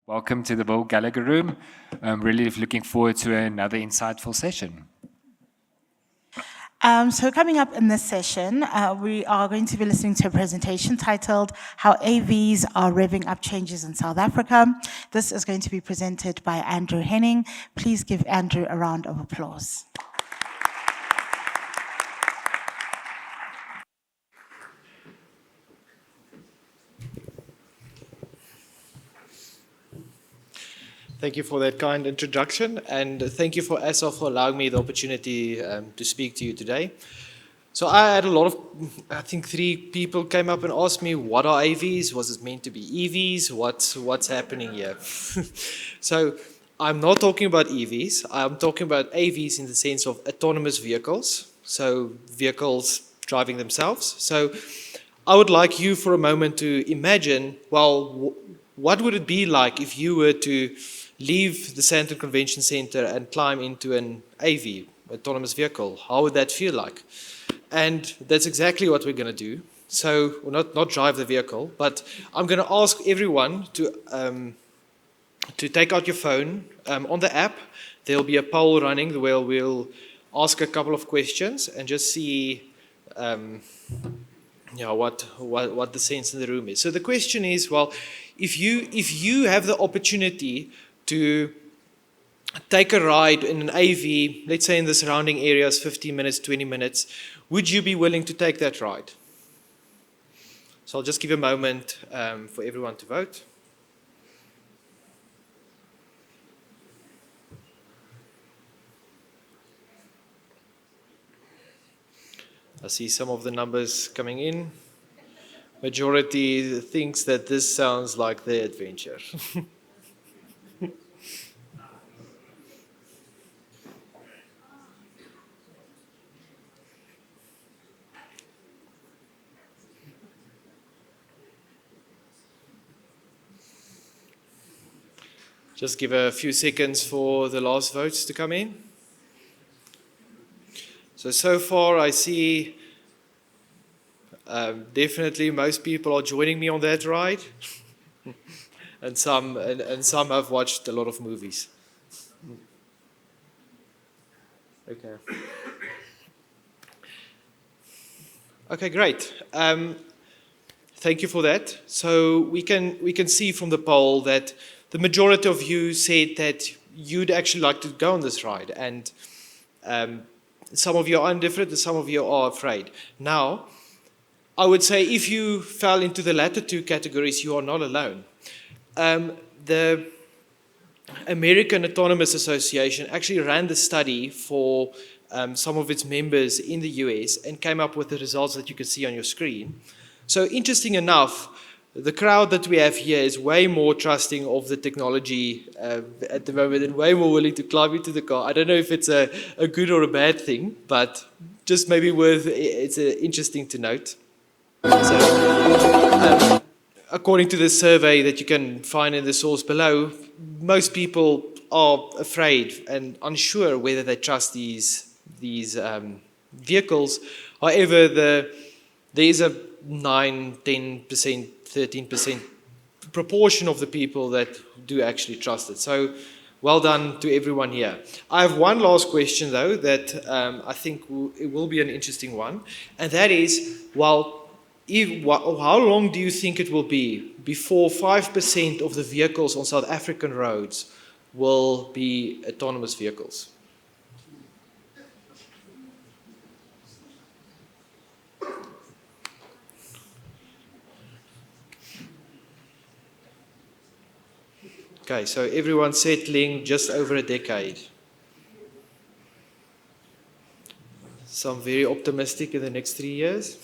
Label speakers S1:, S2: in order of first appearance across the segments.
S1: Welcome to the Gallagher room. I'm really looking forward to another insightful session.
S2: So coming up in this session, we are going to be listening to a presentation titled How AVs Are Revving Up Changes in South Africa. This is going to be presented by Andrew Henning. Please give Andrew a round of applause.
S3: Thank you for that kind introduction, and thank you for ASA for allowing me the opportunity to speak to you today. So I had a lot of, I think 3 people came up and asked me, what are AVs? Was it meant to be EVs? What's happening here? So I'm not talking about EVs. I'm talking about AVs in the sense of autonomous vehicles. So vehicles driving themselves. So I would like you for a moment to imagine, well, what would it be like if you were to leave the Sandton Convention Center and climb into an AV, autonomous vehicle? How would that feel like? And that's exactly what we're going to do. So, well, not drive the vehicle, but I'm going to ask everyone to take out your phone. On the app, there'll be a poll running where we'll ask a couple of questions and just see what the sense in the room is. So the question is, well, if you have the opportunity to take a ride in an AV, let's say in the surrounding areas, 15 minutes, 20 minutes, would you be willing to take that ride? So I'll just give a moment for everyone to vote. I see some of the numbers coming in. Majority thinks that this sounds like their adventure. Just give a few seconds for the last votes to come in. So far I see definitely most people are joining me on that ride. and some have watched a lot of movies. Okay. Okay, great. Thank you for that. So we can see from the poll that the majority of you said that you'd actually like to go on this ride, and some of you are indifferent and some of you are afraid. Now, I would say if you fell into the latter 2 categories, you are not alone. The American Autonomous Association actually ran the study for some of its members in the US and came up with the results that you can see on your screen. So interesting enough, the crowd that we have here is way more trusting of the technology at the moment and way more willing to climb into the car. I don't know if it's a good or a bad thing, but just maybe it's interesting to note. So, according to the survey that you can find in the source below, most people are afraid and unsure whether they trust these vehicles. However, there is a 9, 10%, 13% proportion of the people that do actually trust it. So well done to everyone here. I have one last question though that I think it will be an interesting one, and that is, well, how long do you think it will be before 5% of the vehicles on South African roads will be autonomous vehicles? Okay, so everyone's settling just over a decade. Some very optimistic in the next 3 years.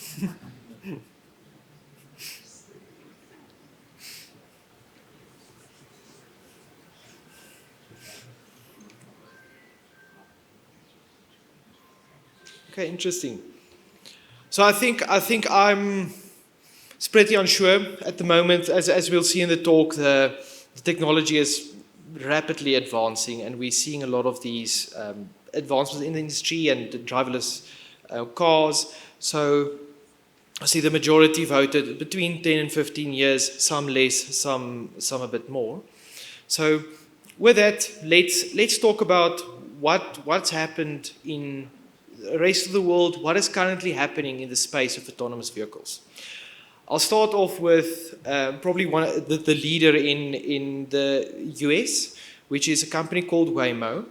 S3: Okay, interesting. So I think it's pretty unsure at the moment. As we'll see in the talk, the technology is rapidly advancing, and we're seeing a lot of these advancements in the industry and driverless cars. So I see the majority voted between 10 and 15 years, some less, some a bit more. So with that, let's talk about what's happened in the rest of the world, what is currently happening in the space of autonomous vehicles. I'll start off with probably the leader in the US, which is a company called Waymo.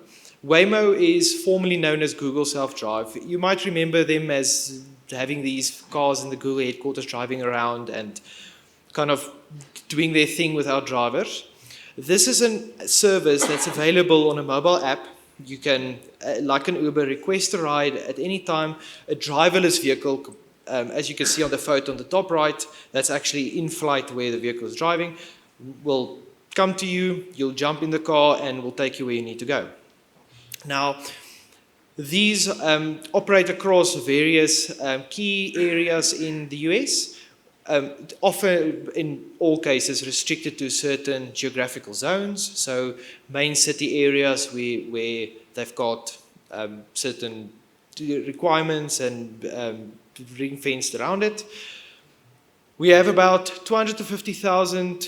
S3: Waymo is formerly known as Google Self-Drive. You might remember them as having these cars in the Google headquarters driving around and kind of doing their thing without drivers. This is a service that's available on a mobile app. You can, like an Uber, request a ride at any time. A driverless vehicle, as you can see on the photo on the top right, that's actually in flight where the vehicle is driving, will come to you, you'll jump in the car, and will take you where you need to go. Now, these operate across various key areas in the US, often in all cases restricted to certain geographical zones, so main city areas where they've got certain requirements and ring-fenced around it. We have about 250,000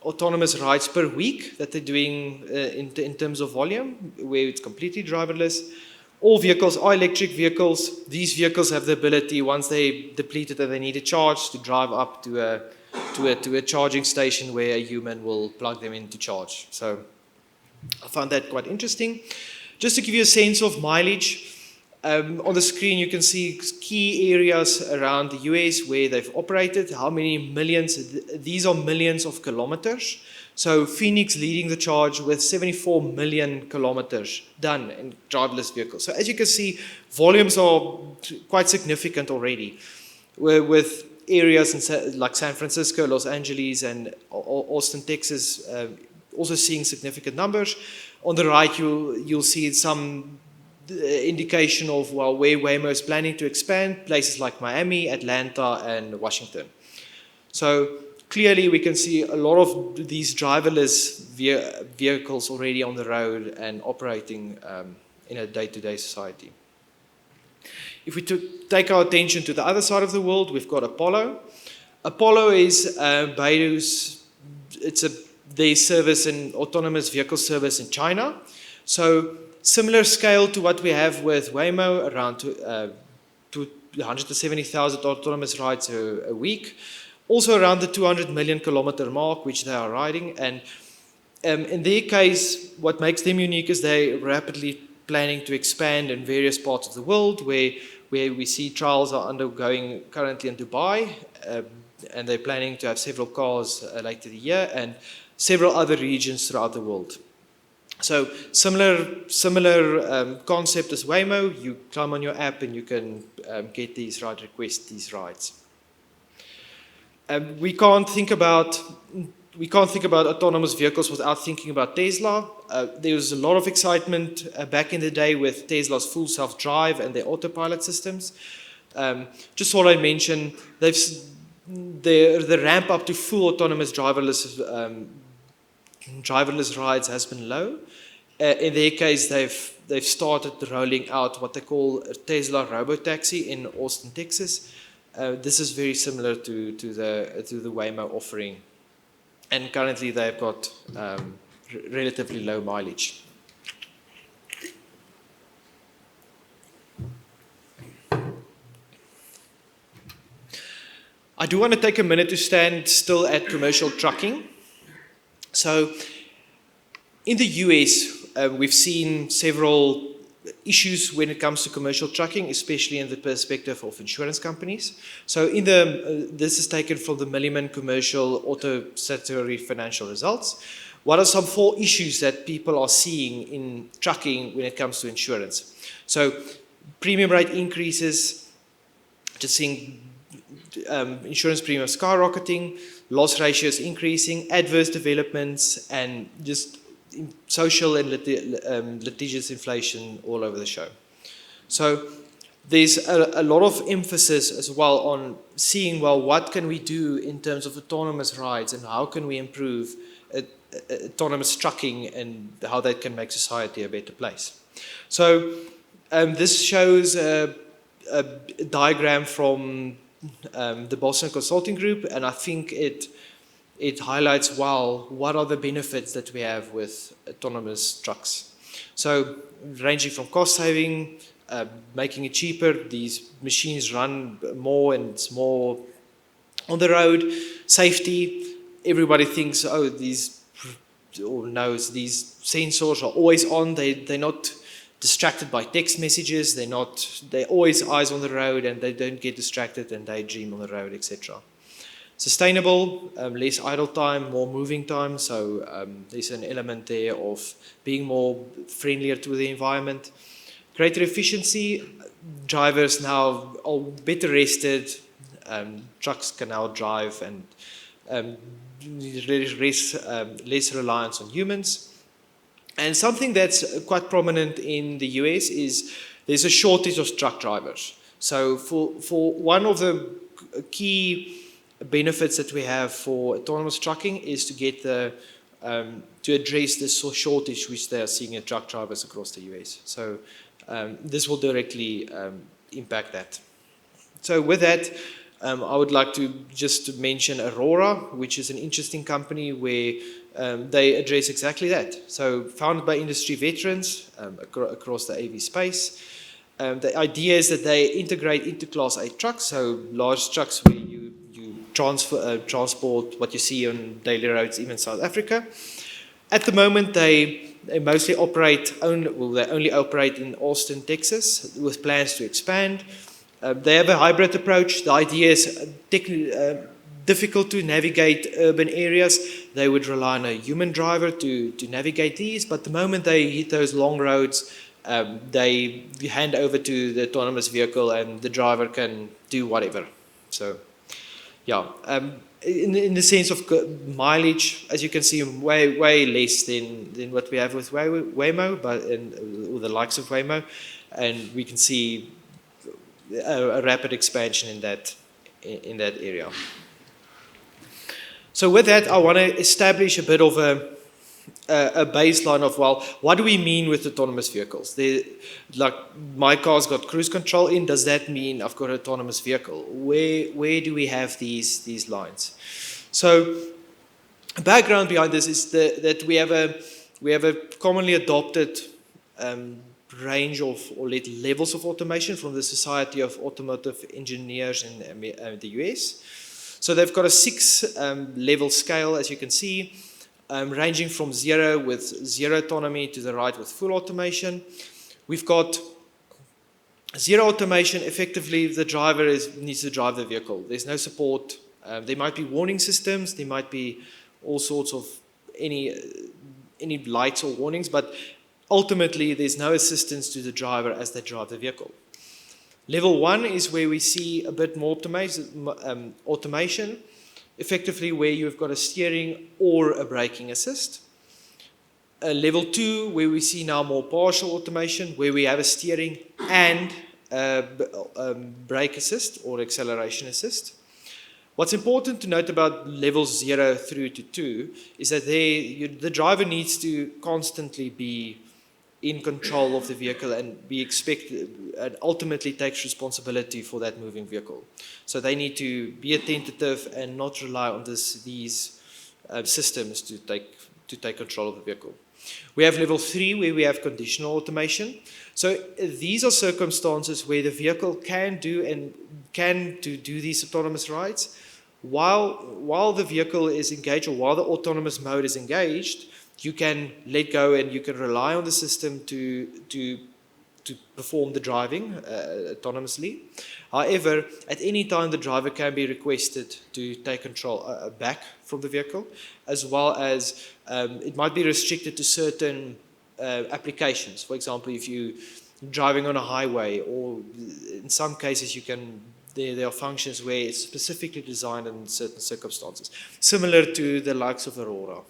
S3: autonomous rides per week that they're doing in terms of volume, where it's completely driverless. All vehicles are electric vehicles. These vehicles have the ability, once they depleted and they need a charge, to drive up to a charging station where a human will plug them in to charge. So I found that quite interesting. Just to give you a sense of mileage, on the screen you can see key areas around the US where they've operated, how many millions, these are millions of kilometers. So Phoenix leading the charge with 74 million kilometers done in driverless vehicles. So as you can see, volumes are quite significant already, with areas like San Francisco, Los Angeles, and Austin, Texas, also seeing significant numbers. On the right, you'll see some indication of where Waymo is planning to expand, places like Miami, Atlanta, and Washington. So clearly we can see a lot of these driverless vehicles already on the road and operating in a day-to-day society. If we take our attention to the other side of the world, we've got Apollo. Apollo is Baidu's, their service and autonomous vehicle service in China. So similar scale to what we have with Waymo, around 170,000 autonomous rides a week. Also around the 200 million kilometer mark, which they are riding. And in their case, what makes them unique is they're rapidly planning to expand in various parts of the world, where we see trials are undergoing currently in Dubai, and they're planning to have several cars later the year, and several other regions throughout the world. So similar concept as Waymo. You climb on your app and you can get these ride requests, these rides. We can't think about autonomous vehicles without thinking about Tesla. There was a lot of excitement back in the day with Tesla's full self-drive and their autopilot systems. Just thought I'd mention the ramp up to full autonomous driverless rides has been low. In their case, they've started rolling out what they call a Tesla Robotaxi in Austin, Texas. This is very similar to the Waymo offering, and currently they've got relatively low mileage. I do want to take a minute to stand still at commercial trucking. So in the US, we've seen several issues when it comes to commercial trucking, especially in the perspective of insurance companies. So this is taken from the Milliman Commercial Auto Statutory Financial Results. What are some 4 issues that people are seeing in trucking when it comes to insurance? So premium rate increases, just seeing insurance premiums skyrocketing, loss ratios increasing, adverse developments, and just social and litigious inflation all over the show. So there's a lot of emphasis as well on seeing, well, what can we do in terms of autonomous rides and how can we improve autonomous trucking and how that can make society a better place. So this shows a diagram from the Boston Consulting Group, and I think it it highlights, well, what are the benefits that we have with autonomous trucks. So ranging from cost saving, making it cheaper, these machines run more and it's more on the road, safety. Everybody thinks, oh, these, or knows these sensors are always on. They're not distracted by text messages. They're always eyes on the road and they don't get distracted and daydream on the road, etc. Sustainable, less idle time, more moving time. So there's an element there of being more friendlier to the environment. Greater efficiency, drivers now are better rested. Trucks can now drive and less reliance on humans. And something that's quite prominent in the US is there's a shortage of truck drivers. So for one of the key benefits that we have for autonomous trucking is to get to address this shortage which they are seeing in truck drivers across the US. So this will directly impact that. So with that, I would like to just mention Aurora, which is an interesting company where they address exactly that. So founded by industry veterans across the AV space. The idea is that they integrate into Class 8 trucks, so large trucks where you transport what you see on daily roads, even South Africa. At the moment, they mostly only operate in Austin, Texas, with plans to expand. They have a hybrid approach. The idea is difficult to navigate urban areas. They would rely on a human driver to navigate these, but the moment they hit those long roads, they hand over to the autonomous vehicle and the driver can do whatever. So, yeah. In the sense of mileage, as you can see, way less than what we have with Waymo, or the likes of Waymo, and we can see a rapid expansion in that area. So with that, I want to establish a bit of a baseline of, well, what do we mean with autonomous vehicles? Like my car's got cruise control in. Does that mean I've got an autonomous vehicle? Where do we have these lines? So background behind this is that we have a commonly adopted range of or levels of automation from the Society of Automotive Engineers in the US. So they've got a 6-level scale, as you can see, ranging from 0 with zero autonomy to the right with full automation. We've got 0 automation. Effectively, the driver needs to drive the vehicle. There's no support. There might be warning systems. There might be all sorts of any lights or warnings, but ultimately, there's no assistance to the driver as they drive the vehicle. Level 1 is where we see a bit more automation, effectively where you've got a steering or a braking assist. Level 2, where we see now more partial automation, where we have a steering and brake assist or acceleration assist. What's important to note about levels 0 through to 2 is that the driver needs to constantly be in control of the vehicle and be expected and ultimately takes responsibility for that moving vehicle. So they need to be attentive and not rely on these systems to take control of the vehicle. We have level 3 where we have conditional automation. So these are circumstances where the vehicle can do these autonomous rides while the vehicle is engaged, or while the autonomous mode is engaged. You can let go and you can rely on the system to perform the driving autonomously. However, at any time the driver can be requested to take control back from the vehicle, as well as it might be restricted to certain applications. For example, if you're driving on a highway, or in some cases there are functions where it's specifically designed in certain circumstances, similar to the likes of Aurora.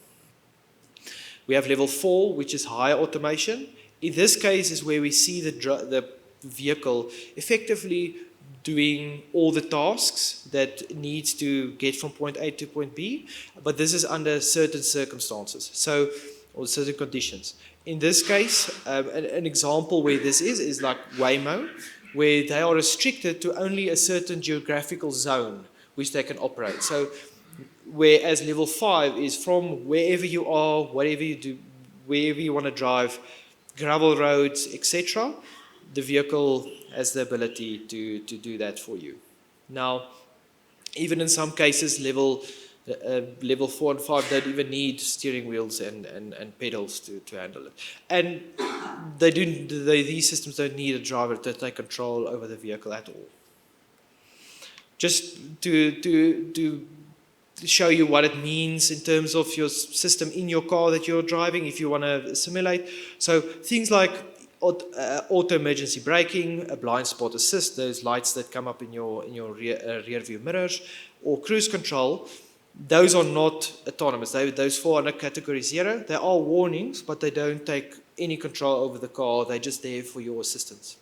S3: We have level 4, which is high automation. In this case is where we see the vehicle effectively doing all the tasks that it needs to get from point A to point B, but this is under certain circumstances, or certain conditions. In this case, an example where this is like Waymo, where they are restricted to only a certain geographical zone which they can operate. So Whereas level 5 is from wherever you are, whatever you do, wherever you want to drive, gravel roads, etc. The vehicle has the ability to do that for you. Now, even in some cases, level 4 and 5 don't even need steering wheels and pedals to handle it. And these systems don't need a driver to take control over the vehicle at all. Just to show you what it means in terms of your system in your car that you're driving if you want to simulate. So things like auto emergency braking, a blind spot assist, those lights that come up in your rear view mirrors, or cruise control, those are not autonomous. Those fall under category 0. They are warnings, but they don't take any control over the car. They're just there for your assistance.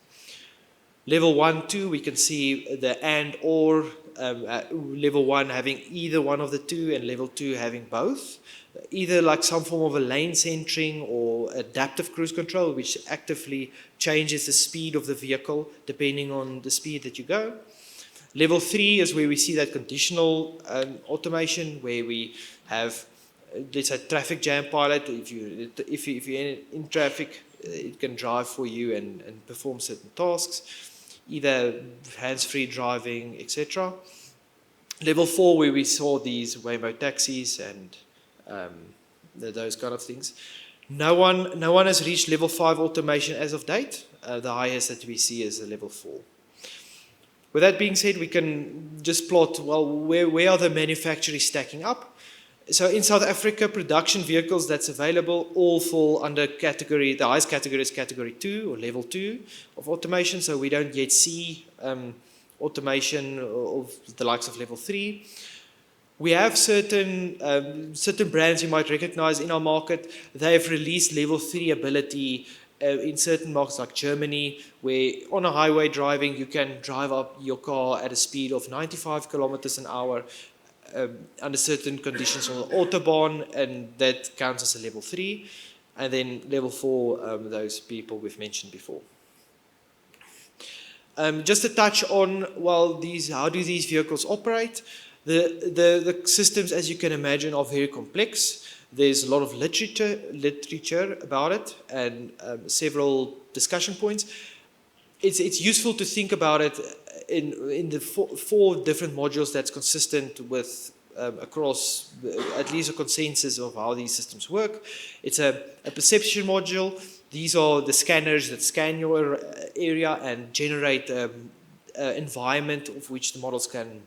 S3: Level 1, 2, we can see the and or, level 1 having either one of the two and level 2 having both. Either like some form of a lane centering or adaptive cruise control, which actively changes the speed of the vehicle depending on the speed that you go. Level 3 is where we see that conditional automation, where we have, let's say, traffic jam pilot. If you're in traffic, it can drive for you and perform certain tasks, either hands-free driving, etc. Level 4, where we saw these Waymo taxis and those kind of things. No one has reached level 5 automation as of date. The highest that we see is a level 4. With that being said, we can just plot, well, where are the manufacturers stacking up? So in South Africa, production vehicles that's available all fall under category, the highest category is category 2 or level 2 of automation. So we don't yet see automation of the likes of level 3. We have certain brands you might recognize in our market. They have released level 3 ability in certain markets like Germany, where on a highway driving, you can drive up your car at a speed of 95 kilometers an hour under certain conditions on the Autobahn, and that counts as a level 3. And then level 4, those people we've mentioned before. Just to touch on, well, how do these vehicles operate? The systems, as you can imagine, are very complex. There's a lot of literature about it and several discussion points. It's useful to think about it in the four different modules that's consistent with across at least a consensus of how these systems work. It's a perception module. These are the scanners that scan your area and generate an environment of which the models can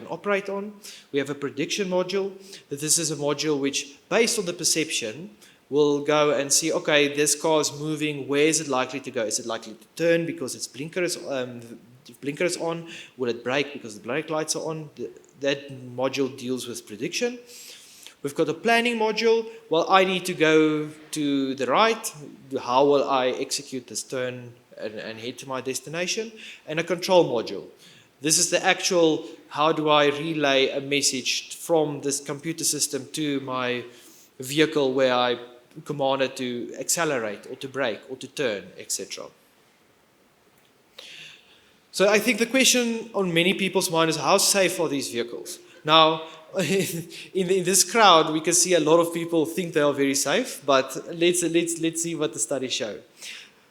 S3: operate on. We have a prediction module. This is a module which, based on the perception, will go and see, okay, this car is moving, where is it likely to go? Is it likely to turn because its blinker is on? Will it brake because the brake lights are on? That module deals with prediction. We've got a planning module. Well, I need to go to the right. How will I execute this turn and head to my destination? And a control module. This is the actual, how do I relay a message from this computer system to my vehicle where I command it to accelerate or to brake or to turn, etc. So I think the question on many people's mind is, how safe are these vehicles? Now, in this crowd, we can see a lot of people think they are very safe, but let's see what the studies show.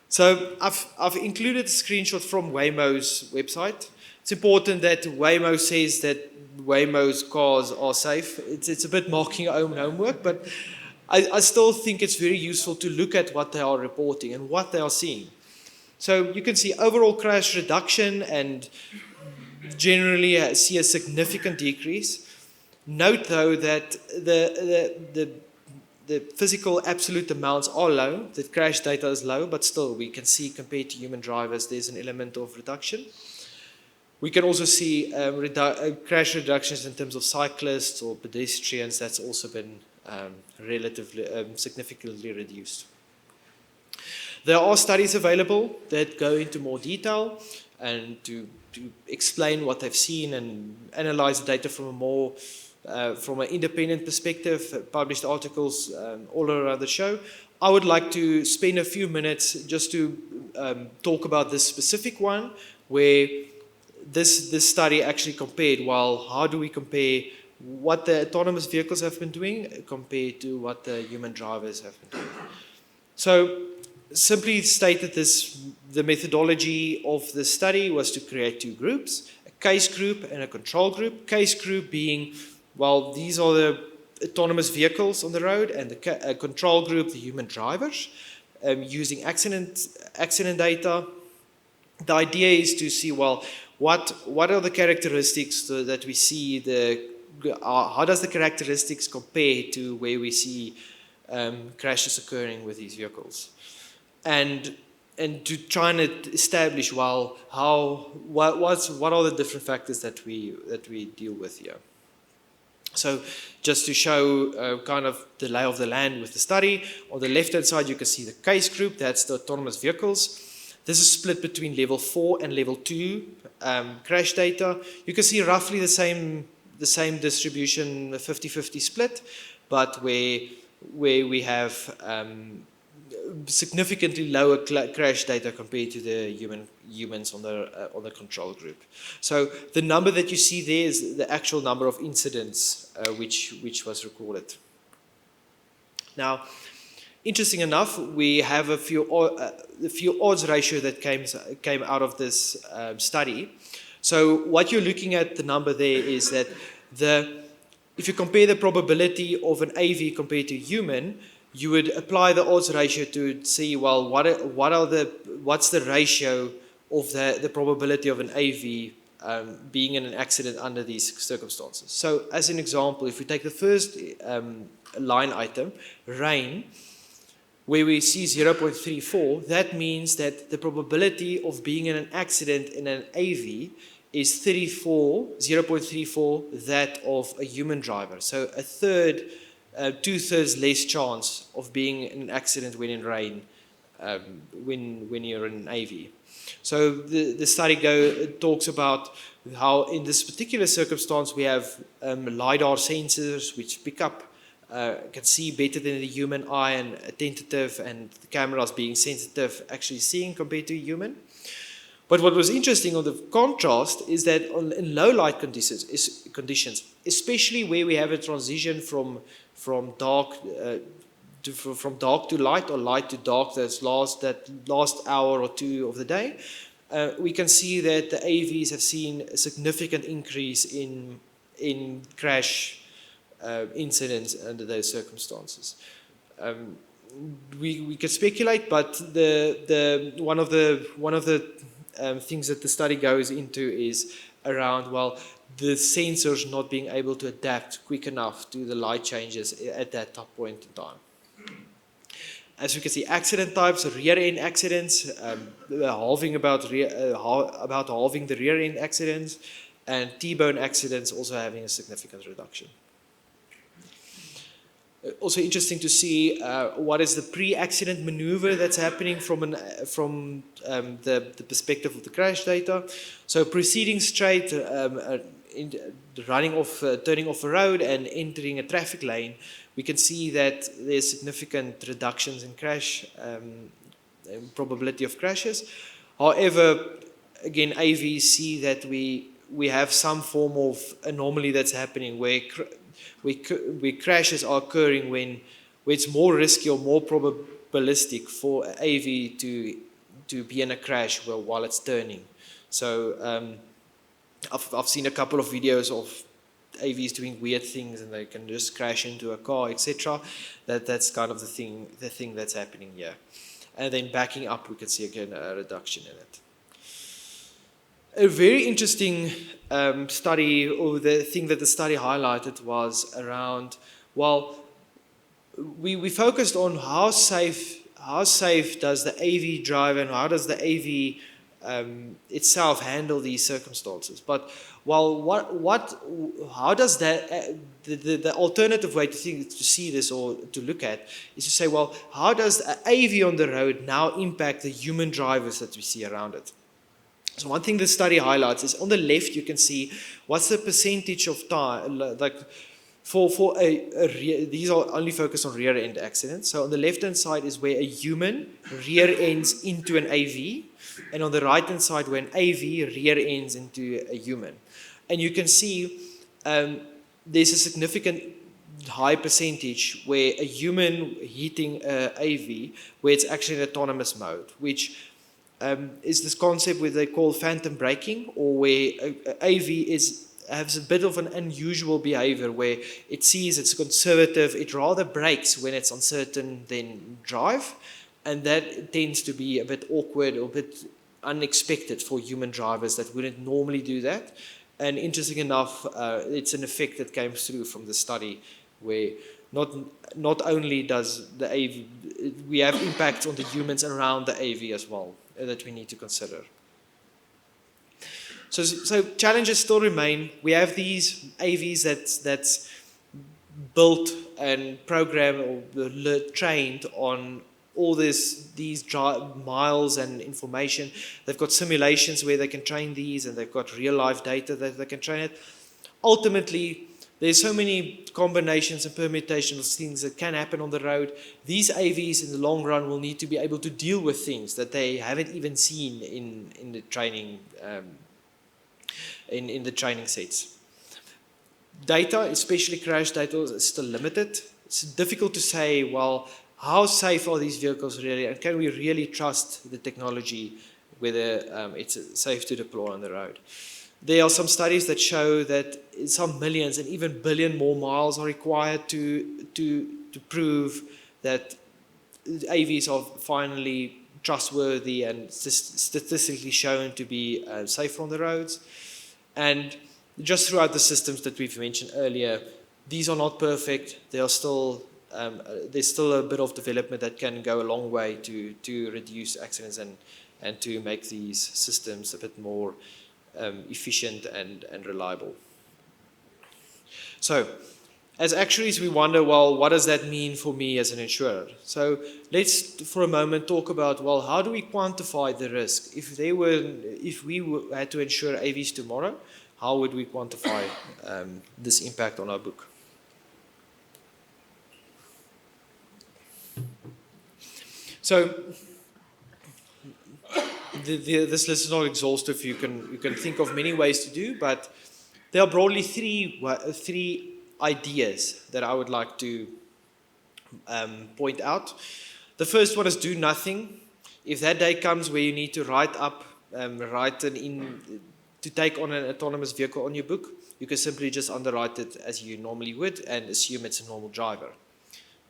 S3: So I've included a screenshot from Waymo's website. It's important that Waymo says that Waymo's cars are safe. It's a bit marking your own homework, but I still think it's very useful to look at what they are reporting and what they are seeing. So you can see overall crash reduction and generally see a significant decrease. Note though that the physical absolute amounts are low, the crash data is low, but still we can see compared to human drivers there's an element of reduction. We can also see crash reductions in terms of cyclists or pedestrians. That's also been relatively significantly reduced. There are studies available that go into more detail and to explain what they've seen and analyze the data from a more from an independent perspective, published articles all around the show. I would like to spend a few minutes just to talk about this specific one where this study actually compared, well, how do we compare what the autonomous vehicles have been doing compared to what the human drivers have been doing. So, simply stated, the methodology of the study was to create two groups, a case group and a control group. Case group being, well, these are the autonomous vehicles on the road, and the control group, the human drivers, using accident data. The idea is to see, well, what are the characteristics that we see, how does the characteristics compare to where we see crashes occurring with these vehicles, and to try and establish, well, what are the different factors that we deal with here. So just to show kind of the lay of the land with the study, on the left hand side you can see the case group, that's the autonomous vehicles. This is split between level 4 and level 2 crash data. You can see roughly the same distribution, a 50-50 split, but where we have significantly lower crash data compared to the humans on the control group. So the number that you see there is the actual number of incidents which was recorded. Now, interesting enough, we have a few odds ratio that came out of this study. So what you're looking at, the number there is that if you compare the probability of an AV compared to human, you would apply the odds ratio to see, well, what's the ratio of the probability of an AV being in an accident under these circumstances. So as an example, if we take the first line item, rain, where we see 0.34, that means that the probability of being in an accident in an AV is 0.34 that of a human driver. So a third, 2/3 less chance of being in an accident when in rain, when you're in an AV. So the study talks about how in this particular circumstance we have LiDAR sensors which pick up, can see better than the human eye, and attentive, and the cameras being sensitive, actually seeing compared to a human. But what was interesting on the contrast is that in low light conditions, especially where we have a transition from dark to light, or light to dark, that last hour or two of the day, we can see that the AVs have seen a significant increase in crash incidents under those circumstances. We could speculate, but one of the things that the study goes into is around, well, the sensors not being able to adapt quick enough to the light changes at that point in time. As you can see, accident types, rear-end accidents, halving the rear-end accidents, and T-bone accidents also having a significant reduction. Also interesting to see what is the pre-accident maneuver that's happening from the perspective of the crash data. So proceeding straight, turning off a road and entering a traffic lane, we can see that there's significant reductions in crash, probability of crashes. However, again, AVs see that we have some form of anomaly that's happening where crashes are occurring when it's more risky or more probabilistic for an AV to be in a crash while it's turning. So I've seen a couple of videos of AVs doing weird things, and they can just crash into a car, etc. That's kind of the thing that's happening here. And then backing up, we can see again a reduction in it. A very interesting study, or the thing that the study highlighted, was around, well, we focused on how safe does the AV driver and how does the AV itself handle these circumstances. But how does that the alternative way to see this or to look at is to say, well, how does an AV on the road now impact the human drivers that we see around it? So one thing the study highlights is on the left you can see what's the percentage of time, like these are only focused on rear end accidents. So on the left hand side is where a human rear ends into an AV, and on the right hand side where an AV rear ends into a human. And you can see there's a significant high percentage where a human hitting a AV, where it's actually an autonomous mode, which is this concept where they call phantom braking, or where a AV has a bit of an unusual behavior where it sees it's conservative, it rather brakes when it's uncertain than drive, and that tends to be a bit awkward or a bit unexpected for human drivers that wouldn't normally do that. And interesting enough, it's an effect that came through from the study where not only does the AV, we have impacts on the humans around the AV as well that we need to consider. So challenges still remain. We have these AVs that's built and programmed or trained on all these miles and information. They've got simulations where they can train these, and they've got real life data that they can train it. Ultimately, there's so many combinations and permutations of things that can happen on the road. These AVs in the long run will need to be able to deal with things that they haven't even seen in the training in the training sets. Data, especially crash data, is still limited. It's difficult to say, well, how safe are these vehicles really, and can we really trust the technology, whether it's safe to deploy on the road? There are some studies that show that some millions and even billion more miles are required to prove that AVs are finally trustworthy and statistically shown to be safer on the roads. And just throughout the systems that we've mentioned earlier, these are not perfect. They are still, there's still a bit of development that can go a long way to reduce accidents and to make these systems a bit more efficient and reliable. So, as actuaries, we wonder, well, what does that mean for me as an insurer? So let's, for a moment, talk about, well, how do we quantify the risk? If we had to insure AVs tomorrow, how would we quantify this impact on our book? So this list is not exhaustive. You can think of many ways to do, but there are broadly three ideas that I would like to point out. The first one is do nothing. If that day comes where you need to to take on an autonomous vehicle on your book, you can simply just underwrite it as you normally would and assume it's a normal driver.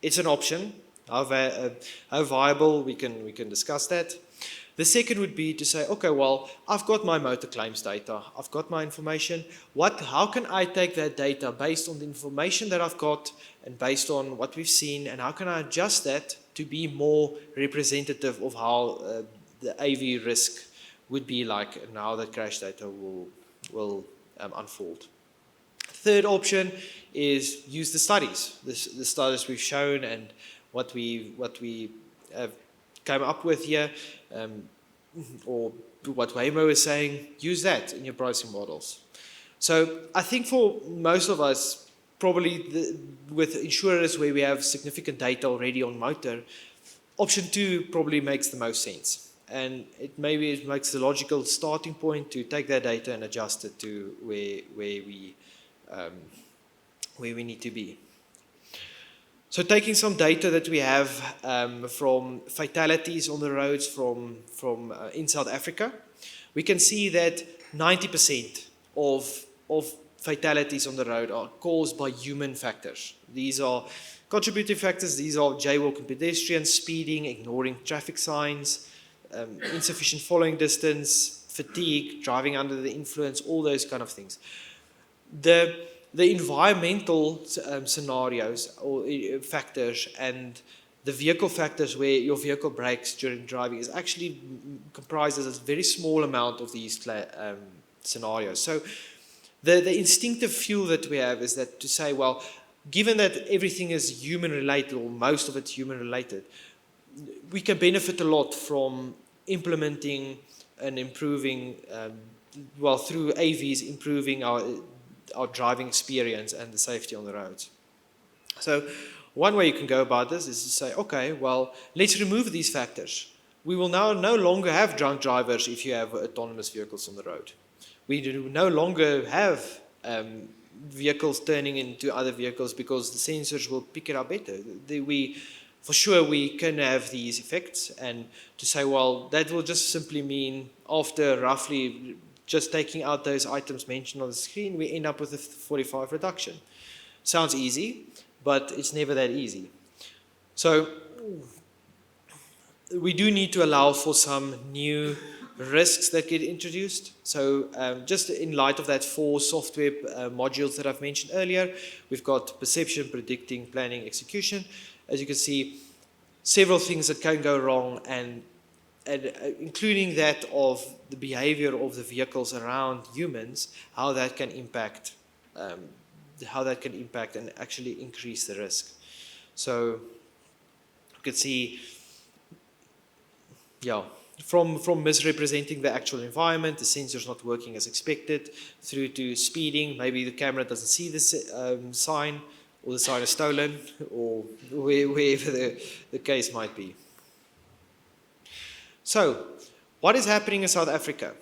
S3: It's an option. How viable, we can discuss that. The second would be to say, okay, well, I've got my motor claims data, I've got my information. How can I take that data based on the information that I've got and based on what we've seen, and how can I adjust that to be more representative of how the AV risk would be like and how the crash data will unfold. Third option is use the studies, the studies we've shown and what we have come up with here, or what Waymo is saying, use that in your pricing models. So I think for most of us, probably with insurers where we have significant data already on motor, option 2 probably makes the most sense. And it makes the logical starting point to take that data and adjust it to where we need to be. So taking some data that we have from fatalities on the roads from in South Africa, we can see that 90% of fatalities on the road are caused by human factors. These are contributing factors. These are jaywalking pedestrians, speeding, ignoring traffic signs, insufficient following distance, fatigue, driving under the influence, all those kind of things. The environmental scenarios or factors and the vehicle factors where your vehicle brakes during driving is actually comprises a very small amount of these scenarios. So the instinctive feel that we have is that to say, well, given that everything is human related or most of it's human related, we can benefit a lot from implementing and improving, through AVs, improving our driving experience and the safety on the roads. So one way you can go about this is to say, okay, well, let's remove these factors. We will now no longer have drunk drivers if you have autonomous vehicles on the road. We do no longer have vehicles turning into other vehicles because the sensors will pick it up better. For sure, we can have these effects, and to say, well, that will just simply mean after roughly just taking out those items mentioned on the screen, we end up with a 45 reduction. Sounds easy, but it's never that easy. So we do need to allow for some new risks that get introduced. So just in light of that 4 software modules that I've mentioned earlier, we've got perception, predicting, planning, execution. As you can see, several things that can go wrong, and including that of the behavior of the vehicles around humans, how that can impact and actually increase the risk. So you can see, yeah, from misrepresenting the actual environment, the sensor's not working as expected, through to speeding, maybe the camera doesn't see the sign, or the sign is stolen, or wherever the case might be. So, what is happening in South Africa?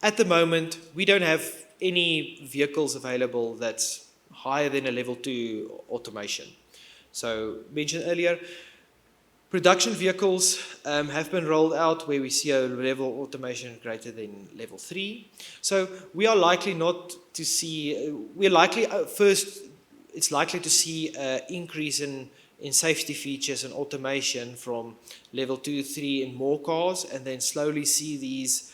S3: At the moment, we don't have any vehicles available that's higher than a level 2 automation. So, mentioned earlier, production vehicles have been rolled out where we see a level of automation greater than level 3. So we are likely not to see, it's likely to see an increase in safety features and automation from level 2, 3 in more cars, and then slowly see these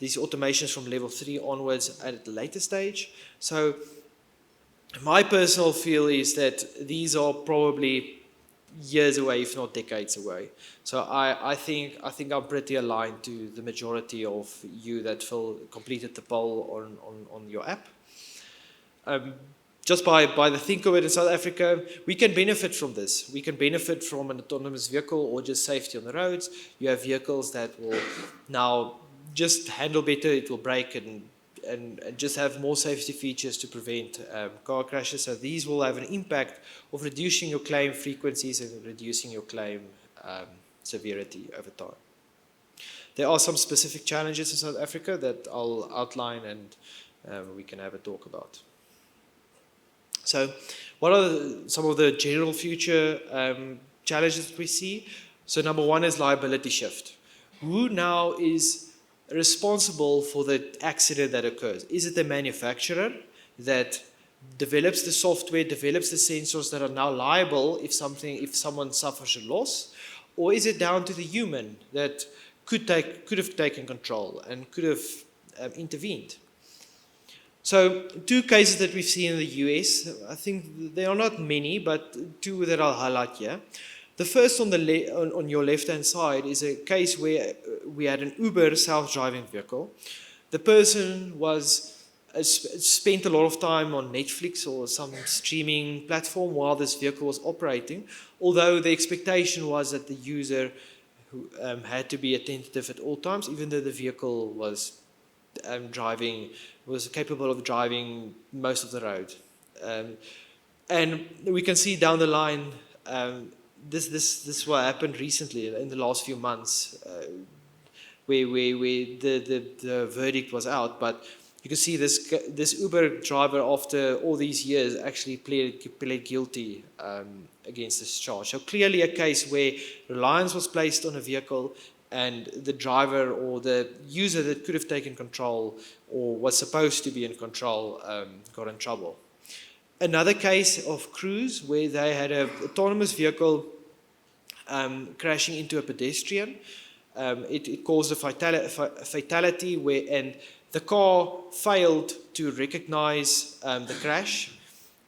S3: automations from level 3 onwards at a later stage. So my personal feel is that these are probably years away, if not decades away. So I think I'm pretty aligned to the majority of you that completed the poll on your app. Just by the think of it in South Africa, we can benefit from this. We can benefit from an autonomous vehicle or just safety on the roads. You have vehicles that will now just handle better, it will brake and just have more safety features to prevent car crashes. So these will have an impact of reducing your claim frequencies and reducing your claim severity over time. There are some specific challenges in South Africa that I'll outline and we can have a talk about. So what are some of the general future challenges that we see? So number 1 is liability shift. Who now is responsible for the accident that occurs? Is it the manufacturer that develops the software, develops the sensors that are now liable if someone suffers a loss? Or is it down to the human that could have taken control and could have intervened? So 2 cases that we've seen in the US, I think there are not many, but 2 that I'll highlight here. The first on your left-hand side is a case where we had an Uber self-driving vehicle. The person spent a lot of time on Netflix or some streaming platform while this vehicle was operating, although the expectation was that the user had to be attentive at all times, even though the vehicle was capable of driving most of the road. And we can see down the line, this what happened recently in the last few months, where the verdict was out. But you can see this Uber driver, after all these years, actually pled guilty against this charge. So clearly a case where reliance was placed on a vehicle, and the driver or the user that could have taken control or was supposed to be in control got in trouble. Another case of Cruise, where they had an autonomous vehicle crashing into a pedestrian. It caused a fatality and the car failed to recognize the crash.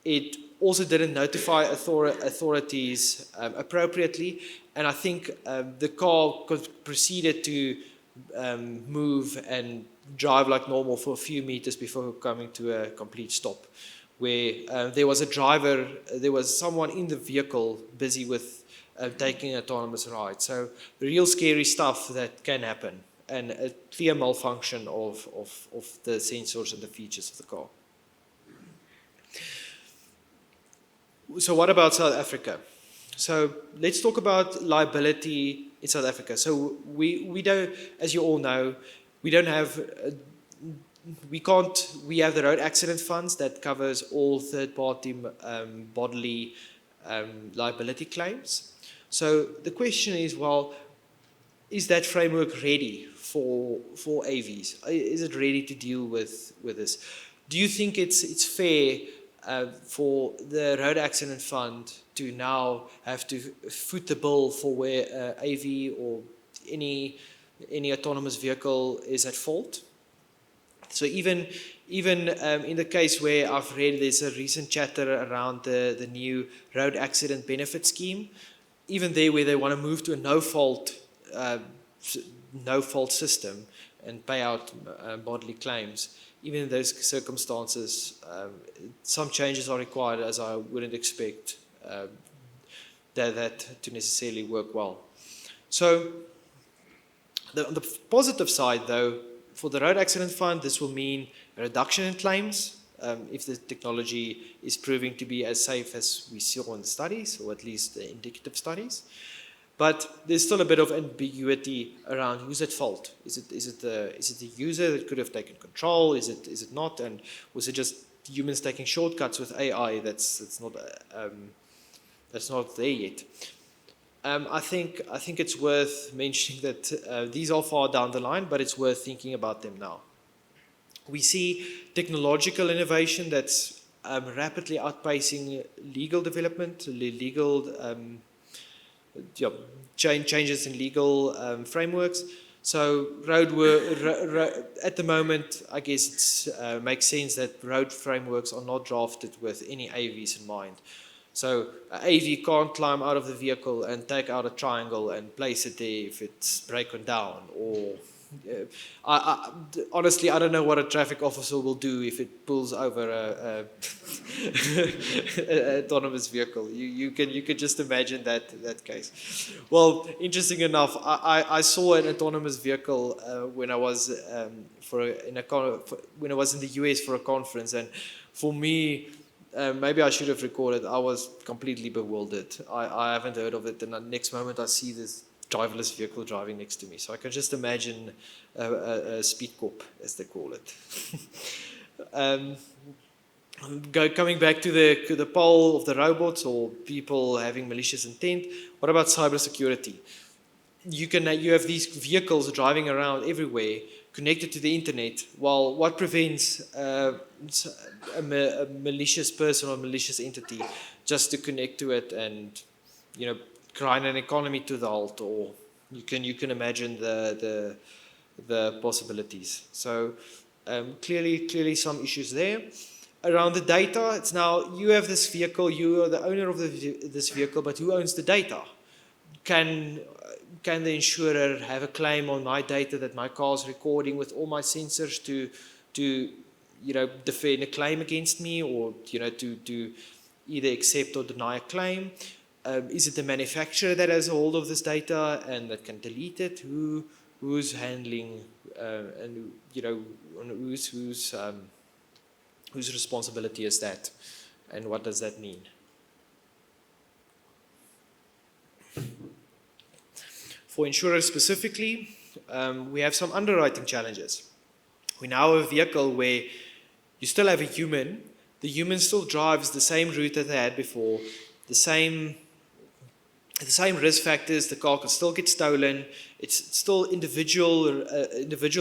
S3: It also didn't notify authorities appropriately, and I think the car proceeded to move and drive like normal for a few meters before coming to a complete stop, where there was someone in the vehicle busy with taking an autonomous ride. So real scary stuff that can happen, and a clear malfunction of the sensors and the features of the car. So what about South Africa? So let's talk about liability in South Africa. So we don't, as you all know, We don't have, we have the road accident funds that covers all third-party bodily liability claims. So the question is, well, is that framework ready for AVs? Is it ready to deal with this? Do you think it's fair for the road accident fund to now have to foot the bill for where AV or any autonomous vehicle is at fault? So even in the case where I've read there's a recent chatter around the new road accident benefit scheme, even there where they want to move to a no-fault system and pay out bodily claims, even in those circumstances, some changes are required, as I wouldn't expect that to necessarily work well. So on the positive side, though, for the road accident fund, this will mean a reduction in claims if the technology is proving to be as safe as we saw in the studies, or at least the indicative studies. But there's still a bit of ambiguity around who's at fault. Is it the user that could have taken control? Is it not? And was it just humans taking shortcuts with AI that's not there yet? I think it's worth mentioning that these are far down the line, but it's worth thinking about them now. We see technological innovation that's rapidly outpacing legal development, changes in legal frameworks. So at the moment, I guess it makes sense that road frameworks are not drafted with any AVs in mind. So an AV can't climb out of the vehicle and take out a triangle and place it there if it's broken down. Or honestly, I don't know what a traffic officer will do if it pulls over an autonomous vehicle. You can just imagine that case. Well, interesting enough, I saw an autonomous vehicle when I was when I was in the US for a conference, and for me, maybe I should have recorded. I was completely bewildered. I haven't heard of it, and the next moment I see this driverless vehicle driving next to me. So I can just imagine a speed cop, as they call it. Coming back to the poll of the robots or people having malicious intent, what about cybersecurity? You have these vehicles driving around everywhere, connected to the internet. Well, what prevents a malicious person or malicious entity just to connect to it and, grind an economy to the halt? Or you can imagine the possibilities. So clearly some issues there. Around the data, it's now you have this vehicle, you are the owner of this vehicle, but who owns the data? Can the insurer have a claim on my data that my car is recording with all my sensors to defend a claim against me, or to either accept or deny a claim? Is it the manufacturer that has a hold of this data and that can delete it? Who's handling and whose responsibility is that, and what does that mean? For insurers specifically, we have some underwriting challenges. We now have a vehicle where you still have a human. The human still drives the same route that they had before, the same risk factors. The car can still get stolen. It's still individual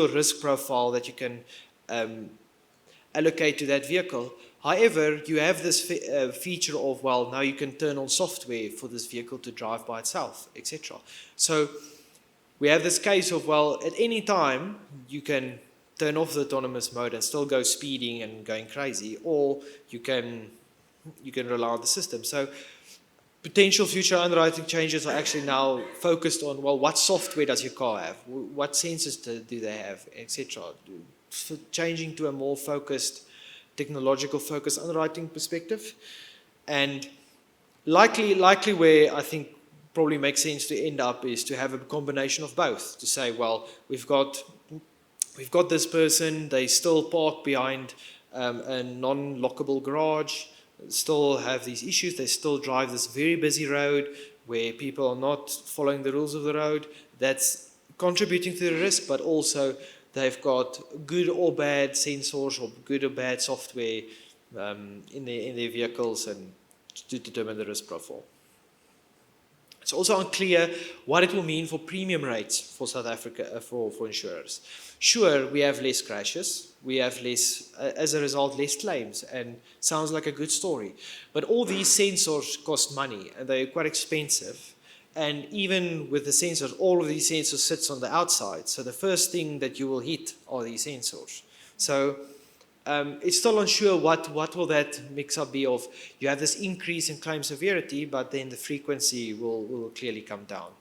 S3: risk profile that you can allocate to that vehicle. However, you have this feature of, well, now you can turn on software for this vehicle to drive by itself, etc. So we have this case of, well, at any time you can turn off the autonomous mode and still go speeding and going crazy, or you can rely on the system. So potential future underwriting changes are actually now focused on, well, what software does your car have? What sensors do they have, etc. Changing to a more focused, technological focused underwriting perspective. And likely where I think probably makes sense to end up is to have a combination of both. To say, well, we've got this person, they still park behind a non-lockable garage, still have these issues, they still drive this very busy road where people are not following the rules of the road. That's contributing to the risk, but also they've got good or bad sensors or good or bad software in their vehicles and to determine the risk profile. It's also unclear what it will mean for premium rates for South Africa, for insurers. Sure, we have less crashes, we have less, as a result, less claims, and sounds like a good story. But all these sensors cost money, and they're quite expensive. And even with the sensors, all of these sensors sits on the outside. So the first thing that you will hit are these sensors. So it's still unsure what will that mix-up be of. You have this increase in claim severity, but then the frequency will clearly come down.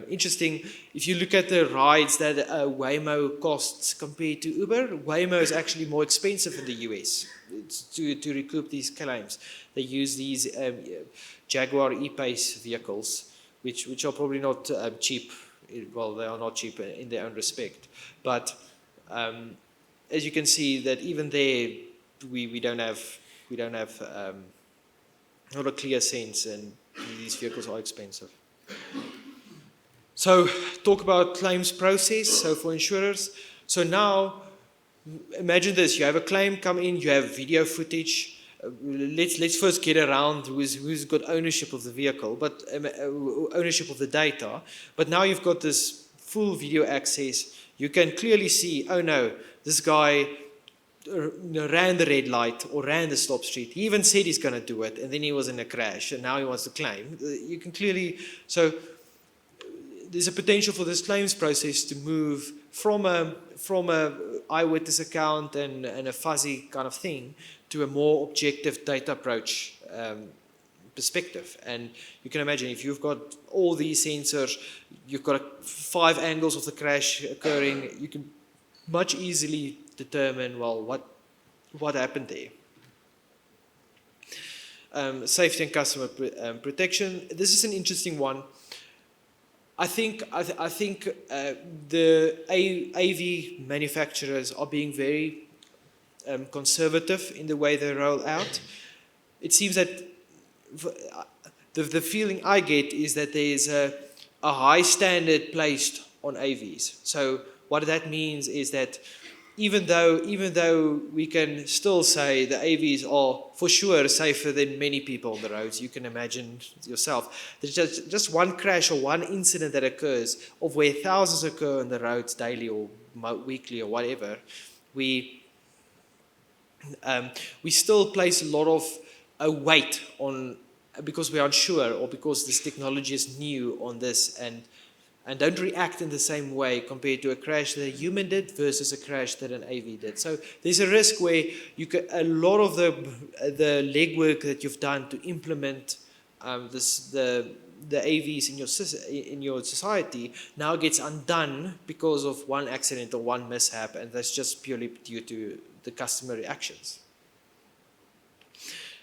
S3: Interesting, if you look at the rides that Waymo costs compared to Uber, Waymo is actually more expensive in the US to recoup these claims. They use these Jaguar E-Pace vehicles, which are probably not cheap. Well, they are not cheap in their own respect. But as you can see, that even there, we don't have not a clear sense, and these vehicles are expensive. So talk about claims process, so for insurers. So now, imagine this, you have a claim come in, you have video footage. Let's first get around who's got ownership of the vehicle, but ownership of the data. But now you've got this full video access. You can clearly see, oh no, this guy ran the red light or ran the stop street. He even said he's going to do it, and then he was in a crash, and now he wants to claim. You can clearly, so there's a potential for this claims process to move from a eyewitness account and a fuzzy kind of thing to a more objective data approach perspective. And you can imagine if you've got all these sensors, you've got 5 angles of the crash occurring, you can much easily determine, well, what happened there. Safety and customer protection. This is an interesting one. I think the AV manufacturers are being very conservative in the way they roll out. It seems that the feeling I get is that there is a high standard placed on AVs. So what that means is that even though we can still say the AVs are for sure safer than many people on the roads, you can imagine yourself. There's just one crash or one incident that occurs of where thousands occur on the roads daily or weekly or whatever. We still place a lot of weight on, because we're unsure or because this technology is new on this, and don't react in the same way compared to a crash that a human did versus a crash that an AV did. So there's a risk where a lot of the legwork that you've done to implement the AVs in your society now gets undone because of one accident or one mishap, and that's just purely due to the customer reactions.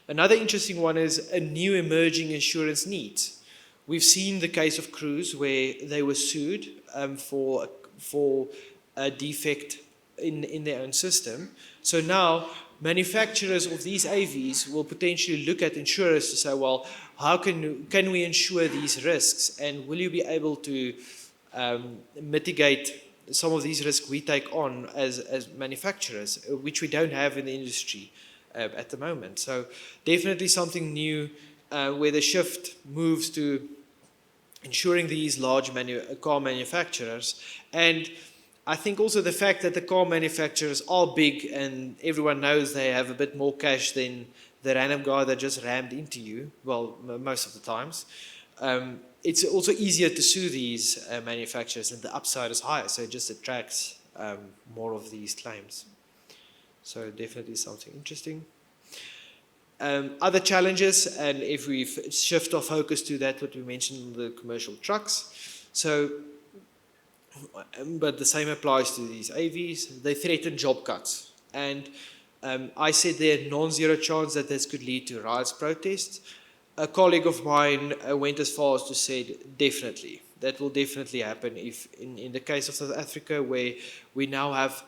S3: Another interesting one is a new emerging insurance needs. We've seen the case of Cruise where they were sued for a defect in their own system. So now manufacturers of these AVs will potentially look at insurers to say, well, how can we insure these risks, and will you be able to mitigate some of these risks we take on as manufacturers, which we don't have in the industry at the moment. So definitely something new where the shift moves to insuring these large car manufacturers. And I think also the fact that the car manufacturers are big and everyone knows they have a bit more cash than the random guy that just rammed into you, well, most of the times. It's also easier to sue these manufacturers, and the upside is higher, so it just attracts more of these claims. So definitely something interesting. Other challenges, and if we shift our focus to that, what we mentioned, the commercial trucks. So, but the same applies to these AVs. They threaten job cuts. And I said there non-zero chance that this could lead to riots, protests. A colleague of mine went as far as to say definitely. That will definitely happen if, in the case of South Africa, where we now have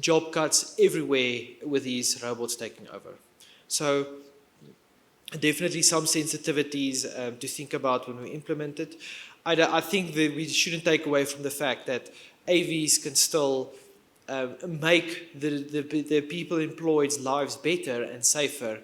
S3: job cuts everywhere with these robots taking over. So definitely some sensitivities to think about when we implement it. I think that we shouldn't take away from the fact that AVs can still make the people employed's lives better and safer.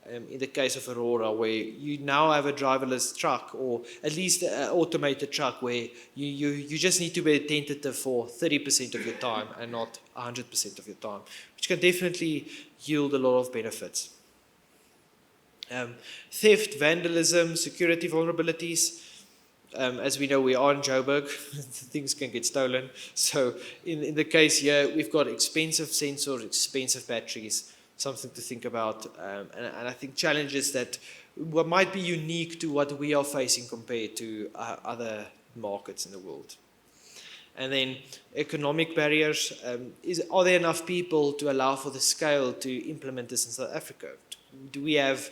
S3: In the case of Aurora, where you now have a driverless truck, or at least an automated truck, where you just need to be attentive for 30% of your time and not 100% of your time, which can definitely yield a lot of benefits. Theft, vandalism, security vulnerabilities. As we know, we are in Joburg, things can get stolen. So in the case here, we've got expensive sensors, expensive batteries, something to think about. And I think challenges that might be unique to what we are facing compared to other markets in the world. And then economic barriers. Are there enough people to allow for the scale to implement this in South Africa? Do we have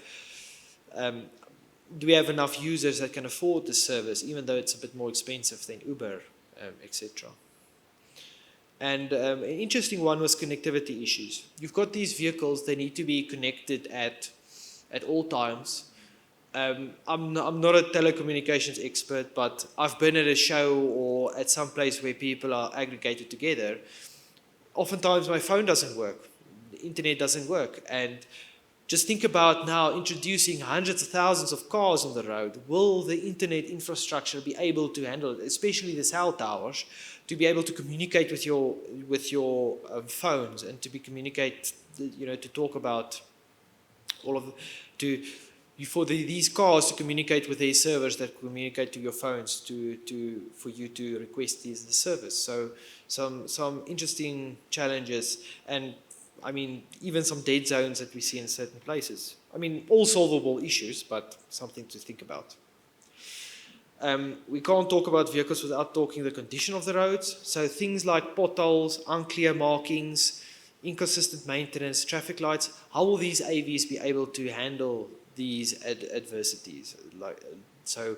S3: enough users that can afford this service, even though it's a bit more expensive than Uber, etc.? And an interesting one was connectivity issues. You've got these vehicles, they need to be connected at all times. I'm not a telecommunications expert, but I've been at a show or at some place where people are aggregated together. Oftentimes my phone doesn't work, the internet doesn't work, and just think about now introducing hundreds of thousands of cars on the road. Will the internet infrastructure be able to handle it, especially the cell towers, to be able to communicate with your phones and to be communicate, to talk about all of these cars to communicate with their servers that communicate to your phones for you to request the service. So some interesting challenges, and I mean, even some dead zones that we see in certain places. I mean, all solvable issues, but something to think about. We can't talk about vehicles without talking the condition of the roads. So things like potholes, unclear markings, inconsistent maintenance, traffic lights. How will these AVs be able to handle these adversities? So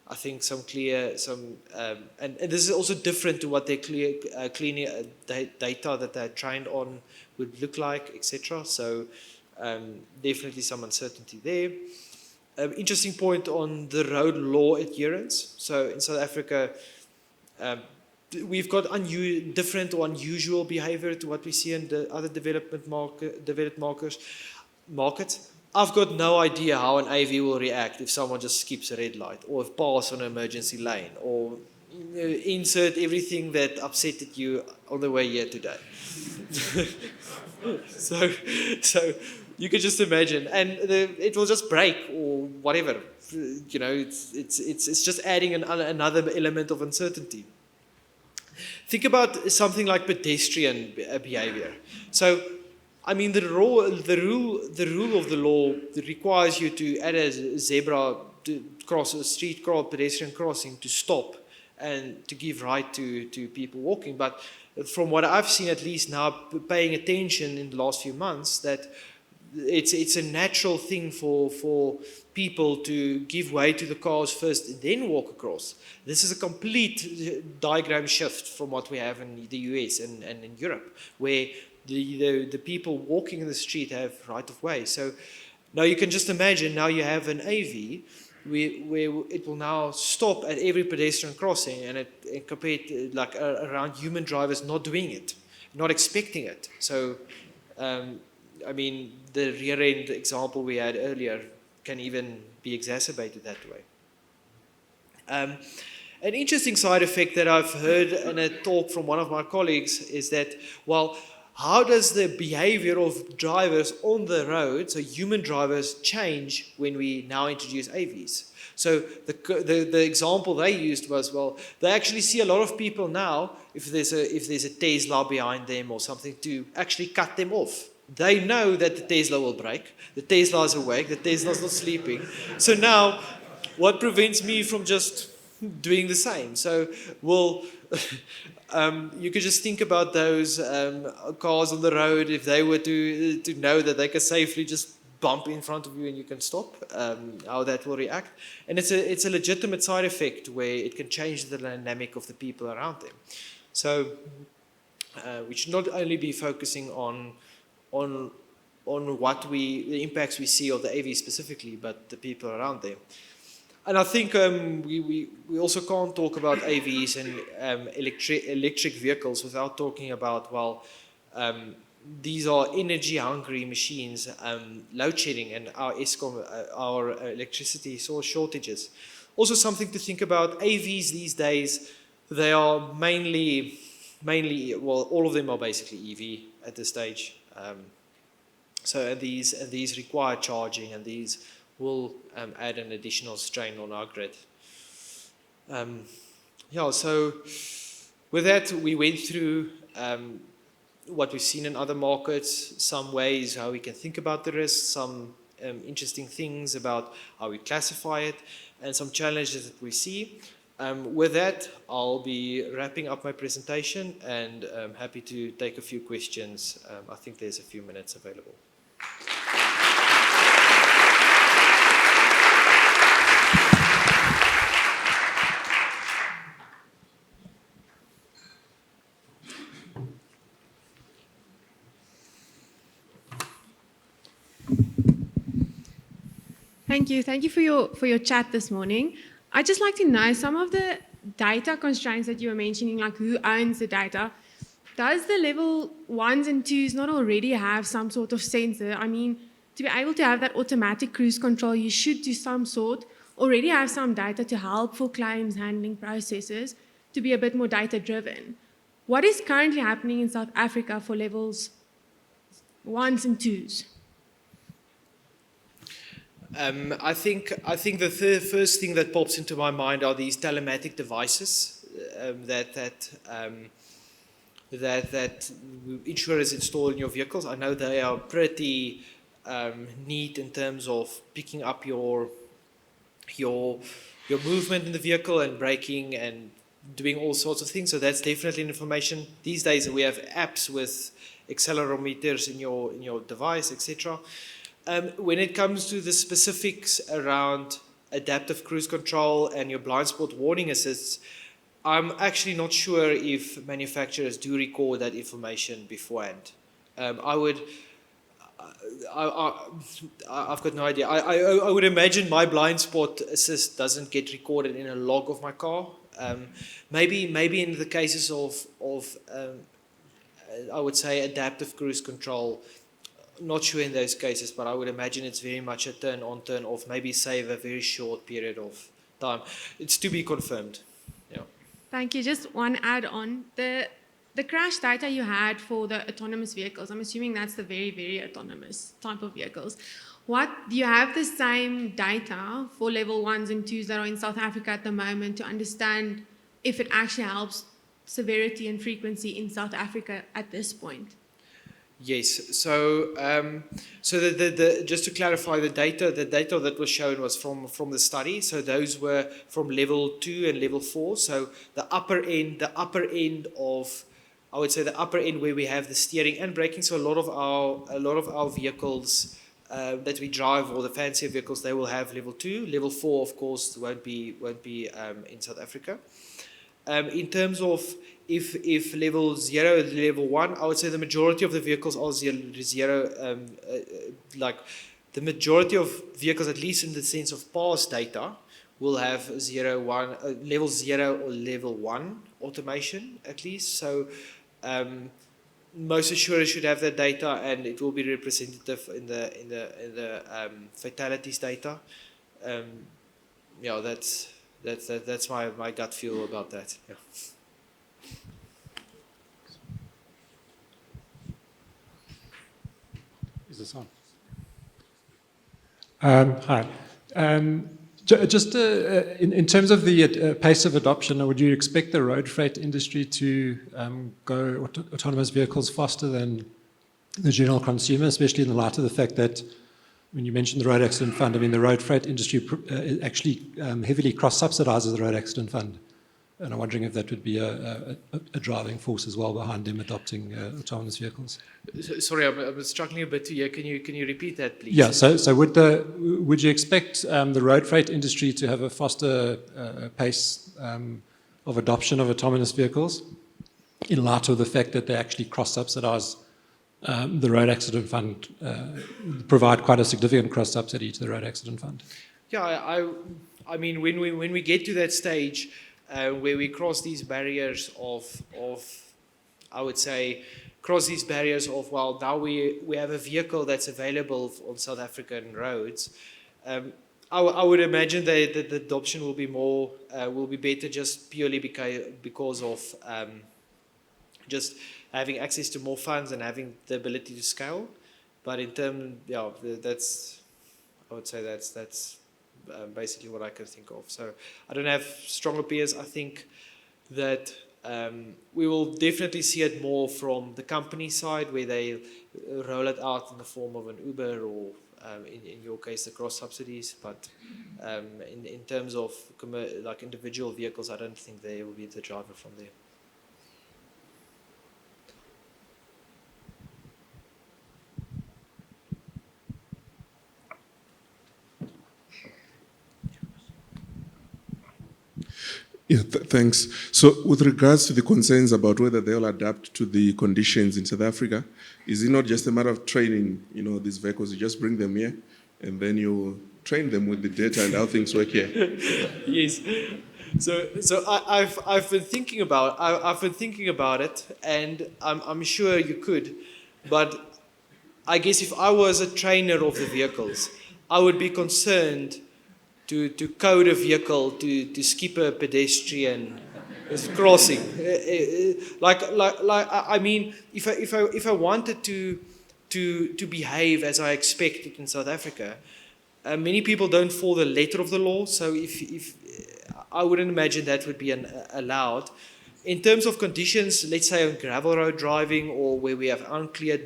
S3: I think and this is also different to what their clean data that they're trained on would look like, etc. So definitely some uncertainty there. Interesting point on the road law adherence. So in South Africa, we've got different or unusual behavior to what we see in the other developed markets. I've got no idea how an AV will react if someone just skips a red light, or if pass on an emergency lane, or insert everything that upsetted you on the way here today. So you could just imagine, and it will just break or whatever. It's just adding another element of uncertainty. Think about something like pedestrian behavior. So, I mean, the rule of the law requires you to, at a zebra, to cross a street pedestrian crossing, to stop and to give right to people walking. But from what I've seen, at least now, paying attention in the last few months, that it's a natural thing for people to give way to the cars first and then walk across. This is a complete diagram shift from what we have in the US and in Europe, where the people walking in the street have right of way. So now you can just imagine, now you have an AV where it will now stop at every pedestrian crossing, and it compared to, like around human drivers not doing it, not expecting it. So I mean, the rear end example we had earlier can even be exacerbated that way. An interesting side effect that I've heard in a talk from one of my colleagues is that, well, how does the behavior of drivers on the road, so human drivers, change when we now introduce AVs? So the example they used was, well, they actually see a lot of people now, if there's a Tesla behind them or something, to actually cut them off. They know that the Tesla will break, the Tesla is awake, the Tesla's not sleeping. So now, what prevents me from just doing the same? So, well, you could just think about those cars on the road, if they were to know that they can safely just bump in front of you and you can stop, how that will react. And it's a legitimate side effect where it can change the dynamic of the people around them. So we should not only be focusing on what the impacts we see of the AV specifically, but the people around them. And I think we also can't talk about AVs and electric vehicles without talking about, well, these are energy-hungry machines, load shedding and our ESCOM, our electricity source shortages. Also something to think about, AVs these days, they are mainly, well, all of them are basically EV at this stage. So these require charging, and these will add an additional strain on our grid. Yeah, so with that, we went through what we've seen in other markets, some ways how we can think about the risk, some interesting things about how we classify it, and some challenges that we see. With that, I'll be wrapping up my presentation, and I'm happy to take a few questions. I think there's a few minutes available.
S4: Thank you. Thank you for your chat this morning. I'd just like to know some of the data constraints that you were mentioning, like who owns the data. Does the level 1s and 2s not already have some sort of sensor? I mean, to be able to have that automatic cruise control, you should do some sort already have some data to help for claims handling processes to be a bit more data driven. What is currently happening in South Africa for levels 1s and 2s?
S3: I think the first thing that pops into my mind are these telematic devices that insurers install in your vehicles. I know they are pretty neat in terms of picking up your movement in the vehicle and braking and doing all sorts of things. So that's definitely information. These days we have apps with accelerometers in your device, etc. When it comes to the specifics around adaptive cruise control and your blind spot warning assists, I'm actually not sure if manufacturers do record that information beforehand. I've got no idea. I would imagine my blind spot assist doesn't get recorded in a log of my car. Maybe in the cases of I would say adaptive cruise control. Not sure in those cases, but I would imagine it's very much a turn on, turn off, maybe save a very short period of time. It's to be confirmed. Yeah.
S4: Thank you. Just one add-on. The crash data you had for the autonomous vehicles, I'm assuming that's the very, very autonomous type of vehicles. Do you have the same data for level 1s and 2s that are in South Africa at the moment to understand if it actually helps severity and frequency in South Africa at this point?
S3: Yes. So, just to clarify, the data that was shown was from the study. So those were from level 2 and level 4. So the upper end of, I would say, the upper end where we have the steering and braking. So a lot of our vehicles that we drive, or the fancier vehicles, they will have level 2. Level 4, of course, won't be in South Africa. In terms of if level 0 is level 1, I would say the majority of the vehicles are zero. Like the majority of vehicles, at least in the sense of past data, will have 0, 1, level 0 or level 1 automation at least. So most insurers should have that data, and it will be representative in the fatalities data. Yeah, that's my gut feel about that. Yeah.
S5: Is this on? Hi. Just in terms of the pace of adoption, would you expect the road freight industry to go autonomous vehicles faster than the general consumer, especially in the light of the fact that, when you mentioned the road accident fund, I mean, the road freight industry actually heavily cross-subsidizes the road accident fund. And I'm wondering if that would be a driving force as well behind them adopting autonomous vehicles.
S3: Sorry, I'm struggling a bit to hear. Can you repeat that, please?
S5: Yeah. So would you expect the road freight industry to have a faster pace of adoption of autonomous vehicles, in light of the fact that they actually cross-subsidize the road accident fund, provide quite a significant cross-subsidy to the road accident fund?
S3: Yeah, I mean, when we get to that stage where we cross these barriers of I would say, cross these barriers of, well, now we have a vehicle that's available on South African roads. I would imagine that the adoption will be will be better just purely because of just having access to more funds and having the ability to scale. But in terms, yeah, I would say that's basically what I can think of. So I don't have strong opinions. I think that we will definitely see it more from the company side, where they roll it out in the form of an Uber or, in your case, the cross subsidies. But in terms of like individual vehicles, I don't think they will be the driver from there.
S6: Yeah, thanks. So with regards to the concerns about whether they'll adapt to the conditions in South Africa, is it not just a matter of training, these vehicles? You just bring them here and then you train them with the data and how things work here?
S3: Yes. So I've been thinking about it, and I'm sure you could, but I guess if I was a trainer of the vehicles, I would be concerned to code a vehicle to skip a pedestrian crossing. I mean, if I wanted to behave as I expected in South Africa, many people don't follow the letter of the law. So if I wouldn't imagine that would be allowed. In terms of conditions, let's say on gravel road driving or where we have unclear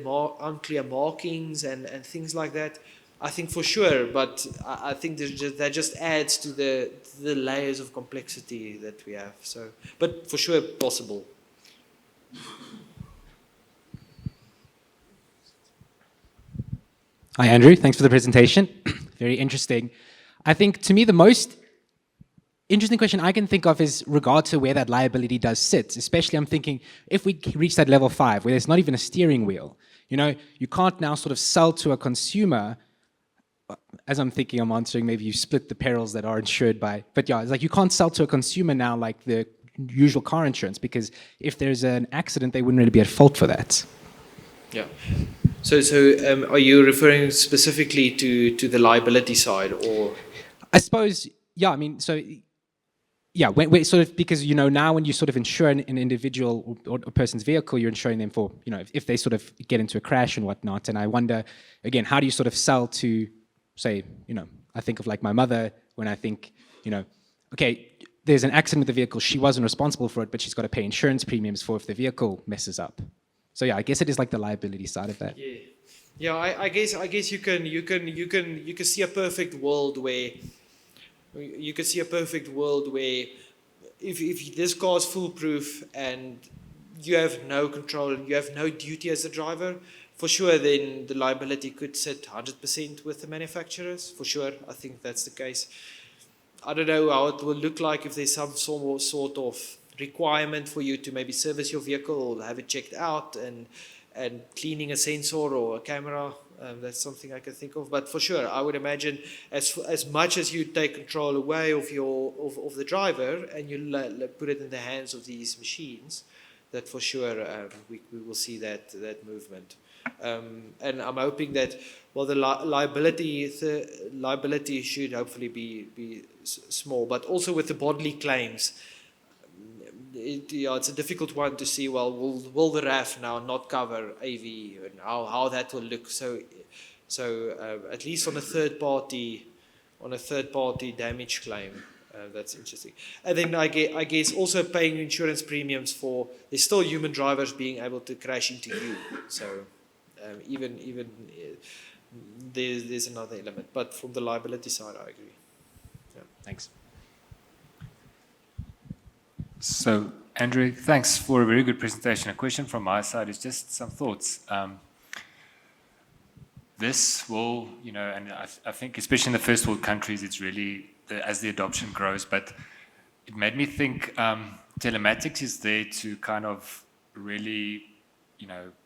S3: markings and things like that, I think for sure, but I think that just adds to the layers of complexity that we have. So, but for sure possible.
S7: Hi, Andrew. Thanks for the presentation. Very interesting. I think, to me, the most interesting question I can think of is regard to where that liability does sit. Especially, I'm thinking, if we reach that level 5, where there's not even a steering wheel, you can't now sort of sell to a consumer. As I'm thinking, I'm answering, maybe you split the perils that are insured by, but yeah, it's like you can't sell to a consumer now like the usual car insurance, because if there's an accident, they wouldn't really be at fault for that.
S3: Yeah. So are you referring specifically to the liability side, or? I
S7: suppose, yeah, I mean, so, yeah, when sort of, because, now when you sort of insure an individual or a person's vehicle, you're insuring them for, if they sort of get into a crash and whatnot. And I wonder, again, how do you sort of sell to, say, I think of like my mother when I think, okay, there's an accident with the vehicle, she wasn't responsible for it, but she's got to pay insurance premiums for if the vehicle messes up. So yeah, I guess it is like the liability side of that.
S3: Yeah. I guess you can see a perfect world where if this car is foolproof and you have no control, you have no duty as a driver, for sure, then the liability could sit 100% with the manufacturers. For sure, I think that's the case. I don't know how it will look like if there's some sort of requirement for you to maybe service your vehicle or have it checked out and cleaning a sensor or a camera. That's something I can think of. But for sure, I would imagine as much as you take control away of the driver and you put it in the hands of these machines, that for sure we will see that movement. And I'm hoping that, well, the liability should hopefully be small, but also with the bodily claims, it's a difficult one to see. Well, will the RAF now not cover AV and how that will look? So at least on a third party damage claim. That's interesting. And then I guess also paying insurance premiums for, there's still human drivers being able to crash into you. So even there's another element. But from the liability side, I agree. Yeah.
S7: Thanks.
S1: So, Andrew, thanks for a very good presentation. A question from my side is just some thoughts. This will, and I think especially in the first world countries, it's really, as the adoption grows, but it made me think telematics is there to kind of really,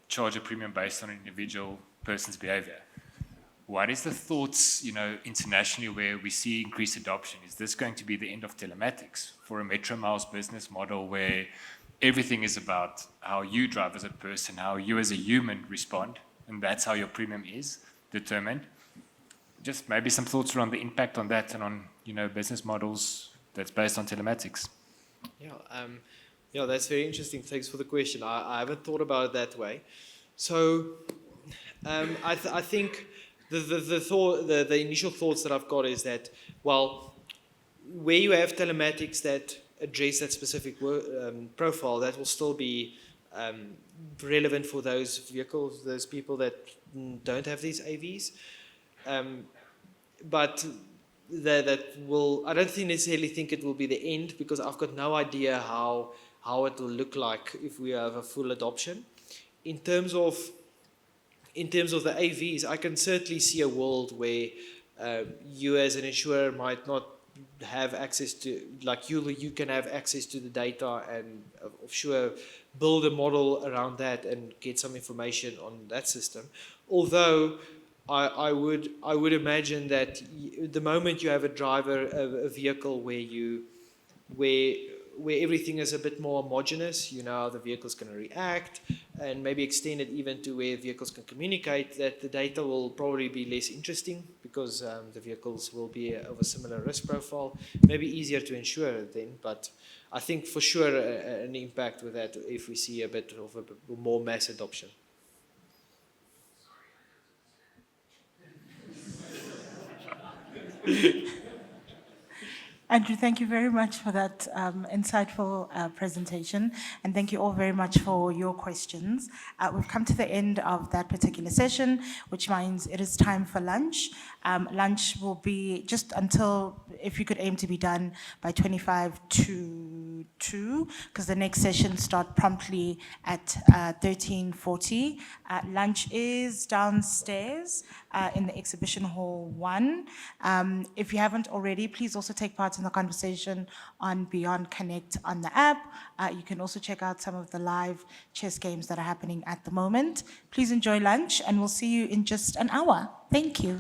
S1: charge a premium based on an individual person's behavior. what is the thoughts, internationally where we see increased adoption? Is this going to be the end of telematics for a Metro Miles business model where everything is about how you drive as a person, how you as a human respond, and that's how your premium is determined? Just maybe some thoughts around the impact on that and on, business models that's based on telematics.
S3: Yeah, that's very interesting. Thanks for the question. I haven't thought about it that way. So I think the initial thoughts that I've got is that, well, where you have telematics that address that specific profile, that will still be relevant for those vehicles, those people that don't have these AVs. But that will, I don't necessarily think it will be the end, because I've got no idea how it will look like if we have a full adoption. In terms of the AVs, I can certainly see a world where you as an insurer might not have access to, like you can have access to the data and build a model around that and get some information on that system. Although I would imagine that the moment you have a vehicle where everything is a bit more homogeneous, how the vehicle's going to react, and maybe extend it even to where vehicles can communicate, that the data will probably be less interesting, because the vehicles will be of a similar risk profile. Maybe easier to insure then, but I think for sure an impact with that if we see a bit of a more mass adoption.
S2: Andrew, thank you very much for that insightful presentation, and thank you all very much for your questions. We've come to the end of that particular session, which means it is time for lunch. Lunch will be just until, if you could aim to be done by 25 to 2, because the next session starts promptly at 13:40. Lunch is downstairs in the exhibition hall 1. If you haven't already, please also take part in the conversation on Beyond Connect on the app. You can also check out some of the live chess games that are happening at the moment. Please enjoy lunch, and we'll see you in just an hour. Thank you.